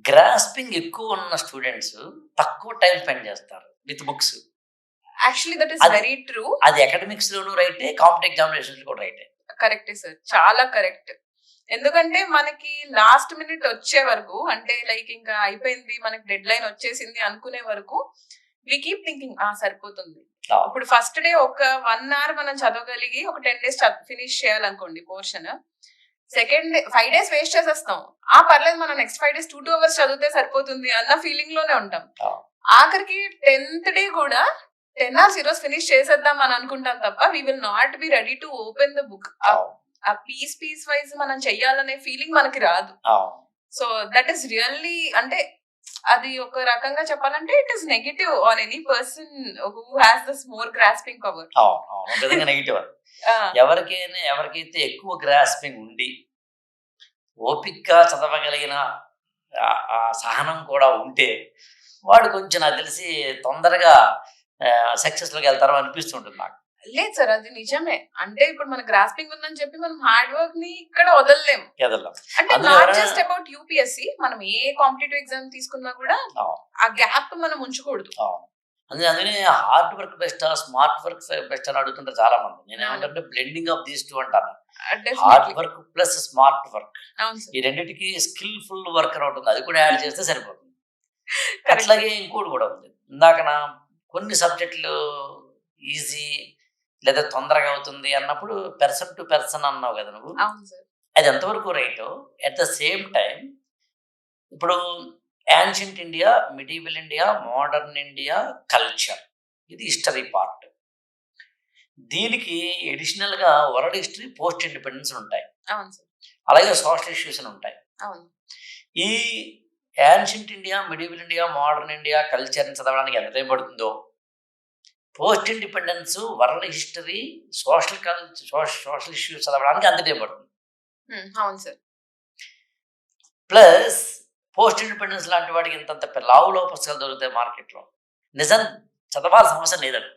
Grasping ఎక్కువ ఉన్న students తక్కువ టైం స్పెండ్ చేస్తారు with books. Actually that is very true. అది అకాడమిక్స్ లోను రైటే, కాంపిటేటివ్ ఎగ్జామినేషన్స్ కూడా రైటే. కరెక్టే సార్, చాలా కరెక్ట్. ఎందుకంటే మనకి లాస్ట్ మినిట్ వచ్చే వరకు, అంటే లైక్ ఇంకా అయిపోయింది, మనకి డెడ్ లైన్ వచ్చేసింది అనుకునే వరకు వి కీప్ థింకింగ్ సరిపోతుంది. ఇప్పుడు ఫస్ట్ డే ఒక 1 hour మనం చదవగలిగి ఒక 10 days ఫినిష్ చేయాలనుకోండి portion, second day 5 days waste చేసేస్తాం. పర్లేదు, మనం నెక్స్ట్ 5 days 2 hours చదివితే సరిపోతుంది అన్న ఫీలింగ్ లోనే ఉంటాం. ఆఖరికి 10th day కూడా 10 hours ఈరోజు ఫినిష్ చేసేద్దాం అని అనుకుంటాం తప్ప we will not be ready to open the book. ఆ పీస్ వైజ్ మనం చెయ్యాలనే ఫీలింగ్ మనకి రాదు. సో దట్ ఈస్ రియల్లీ, అంటే అది ఒక రకంగా చెప్పాలంటే it is negative on any person who has this more grasping power. Negative. ఎవరికైతే ఎక్కువ గ్రాస్పింగ్ ఉండి ఓపిక్గా చదవగలిగిన సహనం కూడా ఉంటే వాడు కొంచెం నాకు తెలిసి తొందరగా సక్సెస్లోకి వెళ్తారో అనిపిస్తుంటుంది నాకు. లేదు సార్, అది నిజమే. అంటే ఇప్పుడు మన గ్రాస్పింగ్ ఉందని చెప్పి మనం హార్డ్ వర్క్ ని ఇక్కడ వదలలేం. అంటే నాట్ జస్ట్ అబౌట్ యూపీఎస్సీ, మనం ఏ కాంపిటేటివ్ ఎగ్జామ్ తీసుకున్నా కూడా ఆ గ్యాప్ మనం ఉంచకూడదు. అందుకనే హార్డ్ వర్క్ బెస్టా, స్మార్ట్ వర్క్ బెస్ట్ అని అడుగుతుంటారు చాలా మంది. నేను ఏమంటే బ్లెండింగ్ ఆఫ్ దీస్ టూ అంటాను. Hard work plus smart work, ఈ రెండింటికి స్కిల్ఫుల్ వర్క్ అని ఉంటుంది, అది కూడా యాడ్ చేస్తే సరిపోతుంది. అట్లాగే ఇంకోటి కూడా ఉంది. ఇందాక కొన్ని సబ్జెక్టులు ఈజీ లేదా తొందరగా అవుతుంది అన్నప్పుడు పర్సన్ టు పర్సన్ అన్నావు కదా నువ్వు, అది ఎంతవరకు రైటో. అట్ ద సేమ్ టైం ఇప్పుడు ancient India, medieval India, modern India, culture, ఇది హిస్టరీ పార్ట్. దీనికి ఎడిషనల్గా వరల్డ్ హిస్టరీ, పోస్ట్ ఇండిపెండెన్స్ ఉంటాయి, అలాగే సోషల్ ఇష్యూస్ ఉంటాయి. ఈ ancient India, medieval India, modern India, కల్చర్ని చదవడానికి ఎంత టైం పడుతుందో, post independence, world history, social issues చదవడానికి అంత టైం పడుతుంది. అవును సార్. ప్లస్ పోస్ట్ ఇండిపెండెన్స్ లాంటి వాటికి ఇంతంత లావులో పుస్తకాలు దొరుకుతాయి మార్కెట్లో. నిజం చదవాల్సిన అవసరం లేదండి.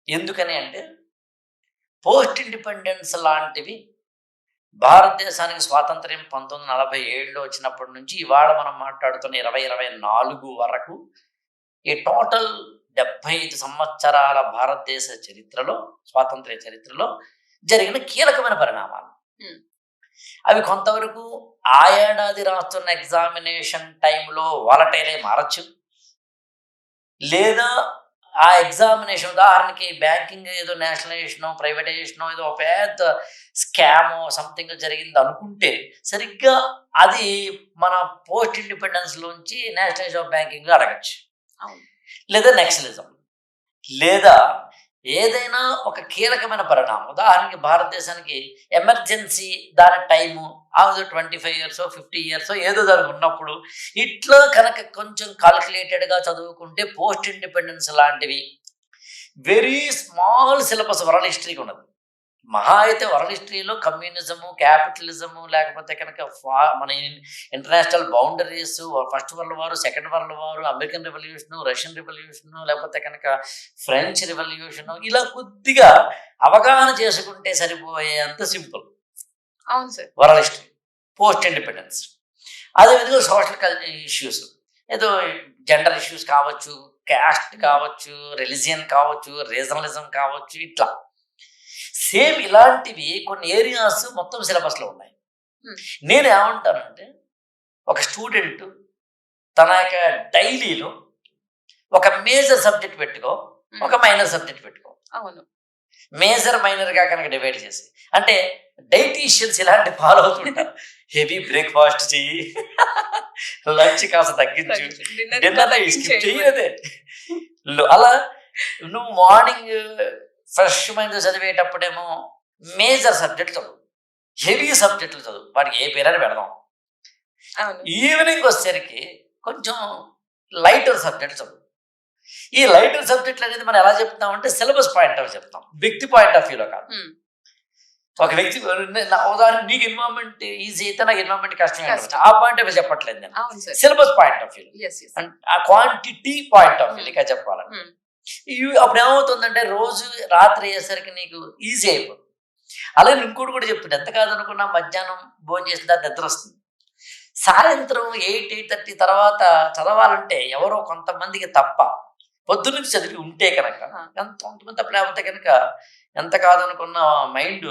ఎందుకని అంటే పోస్ట్ ఇండిపెండెన్స్ లాంటివి భారతదేశానికి స్వాతంత్ర్యం 1947లో వచ్చినప్పటి నుంచి ఇవాళ మనం మాట్లాడుతున్న 2024 వరకు ఈ టోటల్ 75 సంవత్సరాల భారతదేశ చరిత్రలో, స్వాతంత్ర్య చరిత్రలో జరిగిన కీలకమైన పరిణామాలు. అవి కొంతవరకు ఆ ఏడాది రాస్తున్న ఎగ్జామినేషన్ టైంలో వాలటైలే మారచ్చు, లేదా ఆ ఎగ్జామినేషన్, ఉదాహరణకి బ్యాంకింగ్ ఏదో నేషనలైజేషనో ప్రైవేటైజేషనో ఏదో పెద్ద స్కామో సంథింగ్ జరిగింది అనుకుంటే సరిగ్గా అది మన పోస్ట్ ఇండిపెండెన్స్ లోంచి నేషనలైజేషన్ ఆఫ్ బ్యాంకింగ్ అడగచ్చు, లేదా నక్సలిజం, లేదా ఏదైనా ఒక కీలకమైన పరిణామం. ఉదాహరణకి భారతదేశానికి ఎమర్జెన్సీ దాని టైము 25 years 50 years ఏదో దానికి ఉన్నప్పుడు ఇట్లా కనుక కొంచెం కాల్కులేటెడ్గా చదువుకుంటే పోస్ట్ ఇండిపెండెన్స్ లాంటివి వెరీ స్మాల్ సిలబస్ వరల్డ్ హిస్టరీకి ఉన్నది. మహా అయితే వరల్డ్ హిస్టరీలో కమ్యూనిజము, క్యాపిటలిజము, లేకపోతే కనుక మన ఇంటర్నేషనల్ బౌండరీస్, ఫస్ట్ వరల్డ్ వారు, సెకండ్ వరల్డ్ వారు, అమెరికన్ రెవల్యూషను, రష్యన్ రెవల్యూషను, లేకపోతే కనుక ఫ్రెంచ్ రెవల్యూషను, ఇలా కొద్దిగా అవగాహన చేసుకుంటే సరిపోయేంత సింపుల్. అవును sir, world history, post independence. అదేవిధంగా సోషల్ ఇష్యూస్, ఏదో జెండర్ ఇష్యూస్ కావచ్చు, క్యాస్ట్ కావచ్చు, రిలీజియన్ కావచ్చు, రీజనలిజం కావచ్చు, ఇట్లా సేమ్ ఇలాంటివి కొన్ని ఏరియాస్ మొత్తం సిలబస్లో ఉన్నాయి. నేను ఏమంటానంటే ఒక స్టూడెంట్ తన యొక్క డైలీలో ఒక మేజర్ సబ్జెక్ట్ పెట్టుకో, ఒక మైనర్ సబ్జెక్ట్ పెట్టుకో. అవును, మేజర్ మైనర్గా కనుక డివైడ్ చేసి, అంటే డైటీషియన్స్ ఇలాంటి ఫాలో అవుతుంటారు. హెవీ బ్రేక్ఫాస్ట్ చెయ్యి, లంచ్ కాస్త తగ్గించు, డిన్నర్ స్కిప్ చెయ్యదే. అలా నువ్వు మార్నింగ్ ఫ్రెష్ మైండ్ చదివేటప్పుడేమో మేజర్ సబ్జెక్టులు చదువు, హెవీ సబ్జెక్టులు చదువు, వాటికి ఏ పేరైనా పెడదాం. ఈవినింగ్ వచ్చేసరికి కొంచెం లైటర్ సబ్జెక్ట్ చదువు. ఈ లైటర్ సబ్జెక్టులు అనేది మనం ఎలా చెప్తామంటే సిలబస్ పాయింట్ ఆఫ్ చెప్తాం, వ్యక్తి పాయింట్ ఆఫ్ వ్యూలో కాదు. ఒక వ్యక్తి ఉదాహరణ, నీకు ఎన్విరాన్మెంట్ ఈజీ అయితే నాకు ఎన్విరాన్మెంట్ కష్టం, ఆ పాయింట్ ఆఫ్ వ్యూ చెప్పట్లేదు నేను, సిలబస్ పాయింట్ ఆఫ్ వ్యూ, ఆ క్వాంటిటీ పాయింట్ ఆఫ్ వ్యూ ఇక చెప్పాలని. అప్పుడు ఏమవుతుందంటే రోజు రాత్రి అయ్యేసరికి నీకు ఈజీ అయిపోతుంది. అలాగే ఇంకోటి కూడా చెప్తుంది, ఎంత కాదనుకున్నా మధ్యాహ్నం భోజనం చేసిన తర్వాత నిద్ర వస్తుంది. సాయంత్రం 8-8:30 తర్వాత చదవాలంటే ఎవరో కొంతమందికి తప్ప పొద్దున్నుంచి చదివి ఉంటే కనుక కొంతమంది లేకపోతే కనుక ఎంత కాదనుకున్న మైండ్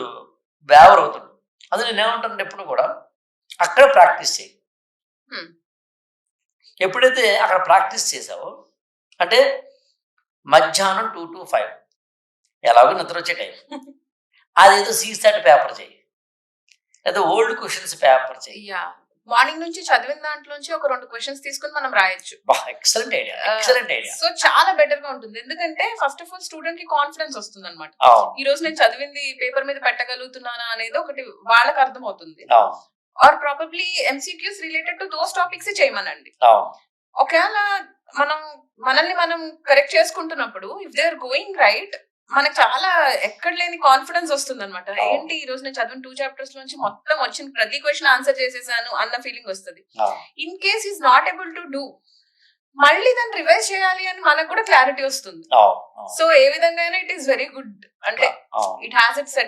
వేవర్ అవుతుంది. అది నేనేమంటాను ఎప్పుడు కూడా అక్కడ ప్రాక్టీస్ చేయి. ఎప్పుడైతే అక్కడ ప్రాక్టీస్ చేసావో అంటే మధ్యాహ్నం 2 to 5 ఎలాగో నిద్ర వచ్చే టైం అదేదో సీసాట్ పేపర్ చేయి, లేదా ఓల్డ్ క్వశ్చన్స్ పేపర్ చేయి. మార్నింగ్ నుంచి చదివిన దాంట్లోంచి ఒక 2 క్వశ్చన్స్ తీసుకుని మనం రాయొచ్చు. Excellent idea, excellent idea. So చాలా బెటర్ గా ఉంటుంది. ఎందుకంటే ఫస్ట్ ఆఫ్ ఆల్ స్టూడెంట్ కి కాన్ఫిడెన్స్ వస్తుంది అనమాట. ఈ రోజు నేను చదివింది పేపర్ మీద పెట్టగలుగుతున్నానా అనేది ఒకటి వాళ్ళకి అర్థం అవుతుంది. Or probably MCQs related to those topics చేయమనండి. ఒకవేళ మనల్ని మనం కరెక్ట్ చేసుకుంటున్నప్పుడు if they are going right మనకు చాలా ఎక్కడ లేని కాన్ఫిడెన్స్ వస్తుంది అనమాట. ఏంటి ఈ రోజు నేను చదివిన 2 chapters నుంచి మొత్తం వచ్చిన ప్రతి క్వశ్చన్ ఆన్సర్ చేసేసాను అన్న ఫీలింగ్ వస్తుంది. In case is not able to do మళ్ళీ దాన్ని రివైజ్ చేయాలి అని మనకు కూడా క్లారిటీ వస్తుంది. సో ఏ విధంగా ఇట్ ఈస్ వెరీ గుడ్. అంటే ఇట్ హ్యాస్ ఇట్స్